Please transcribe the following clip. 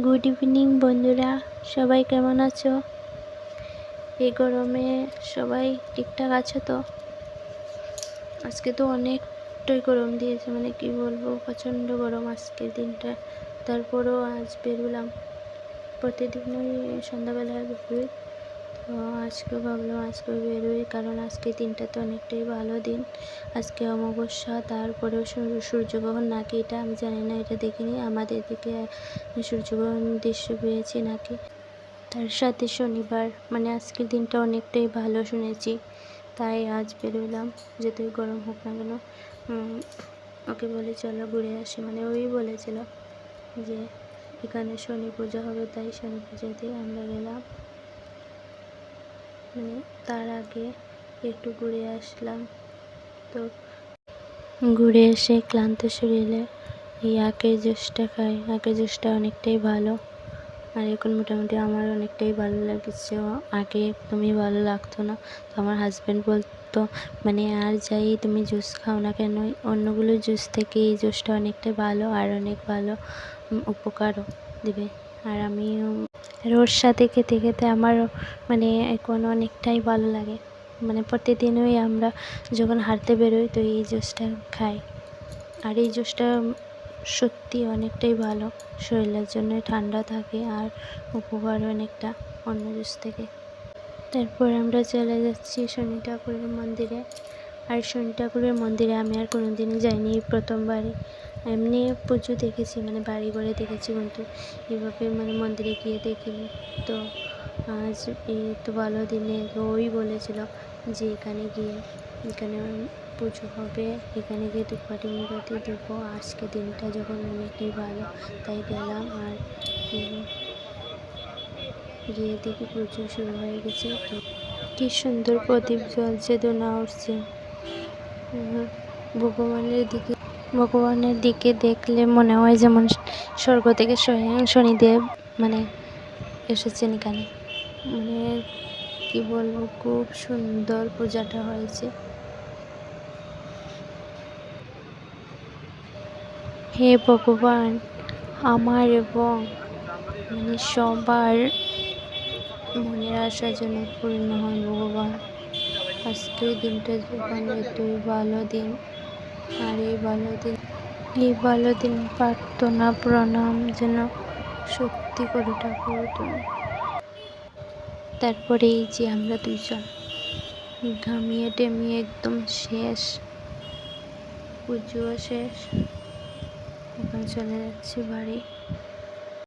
Good evening বন্ধুরা, সবাই কেমন আছো? এই গরমে সবাই ঠিকঠাক আছো তো? আজকে তো অনেকটাই গরম দিয়েছে, মানে কি বলবো, প্রচণ্ড গরম আজকের দিনটা। তারপরেও আজ বেরোলাম, প্রতিদিনই সন্ধ্যাবেলায় বেরোই, তো আজকে ভাবলাম আজকে বেরোই, কারণ আজকে দিনটা তো অনেকটাই ভালো দিন। আজকে অমাবস্যা, তারপরেও সূর্যগ্রহণ নাকি এটা আমি জানি না, এটা দেখিনি। আমাদের দিকে সূর্যগ্রহণ দৃশ্য পেয়েছি নাকি। তার সাথে শনিবার, মানে আজকের দিনটা অনেকটাই ভালো শুনেছি, তাই আজ বেরোলাম। যতই গরম হোক না কেন, ওকে বলে চলো ঘুরে আসি, মানে ওই বলেছিল যে এখানে শনি পূজা হবে, তাই শনি পূজাতে আমরা গেলাম। মানে তার আগে একটু ঘুরে আসলাম। তো ঘুরে এসে ক্লান্ত শরীরে এই আখের জুসটা খাই। আখের জুসটা অনেকটাই ভালো, আর এখন মোটামুটি আমার অনেকটাই ভালো লাগছে। আগে একদমই ভালো লাগতো না। তো আমার হাজব্যান্ড বলতো, মানে আর যাই তুমি জুস খাও না কেন, অন্যগুলো জুস থেকে এই জুসটা অনেকটাই ভালো, আর অনেক ভালো উপকারও দেবে। আর আমি ওর সাথে খেতে খেতে আমার মানে এখন অনেকটাই ভালো লাগে। মানে প্রতিদিনই আমরা যখন হাঁটতে বেরোই তো এই জুসটা খাই। আর এই জুসটা সত্যি অনেকটাই ভালো, শরীরের জন্য ঠান্ডা থাকে আর উপকার অনেকটা অন্য জুস থেকে। তারপর আমরা চলে যাচ্ছি শনি ঠাকুরের মন্দিরে। আর শনি ঠাকুরের মন্দিরে আমি আর কোনোদিনই যাইনি, প্রথমবারই। এমনি পুজো দেখেছি, মানে বাড়ি ঘরে দেখেছি, কিন্তু এভাবে মানে মন্দিরে গিয়ে দেখিনি। তো আজ এই তো ভালো দিনে তো ওই বলেছিল যে এখানে পুজো হবে, এখানে গিয়ে ধূপকাঠি মোমবাতি দেবো। আজকে দিনটা যখন অনেকটাই ভালো, তাই গেলাম। আর গিয়ে দেখি পুজো শুরু হয়ে গেছে। তো কি সুন্দর প্রদীপ জ্বলছে, ধোঁয়া উঠছে। ভগবানের দিকে দেখলে মনে হয় যেমন স্বর্গ থেকে স্বয়ং শনিদেব মানে এসেছেন এখানে। মানে কি বলবো, খুব সুন্দর পূজাটা হয়েছে। হে ভগবান, আমার এবং মানে সবার মনের আশা যেন পূর্ণ হয় ভগবান। আজকের দিনটা যখন এতই ভালো দিন, আর এই ভালো দিন প্রার্থনা প্রণাম যেন সত্যি করে ঠাকুর তুমি। তারপরে এই যে আমরা দুইজন ঘামিয়ে টেমিয়ে একদম শেষ, পুজো শেষ, এখন চলে যাচ্ছি বাড়ি।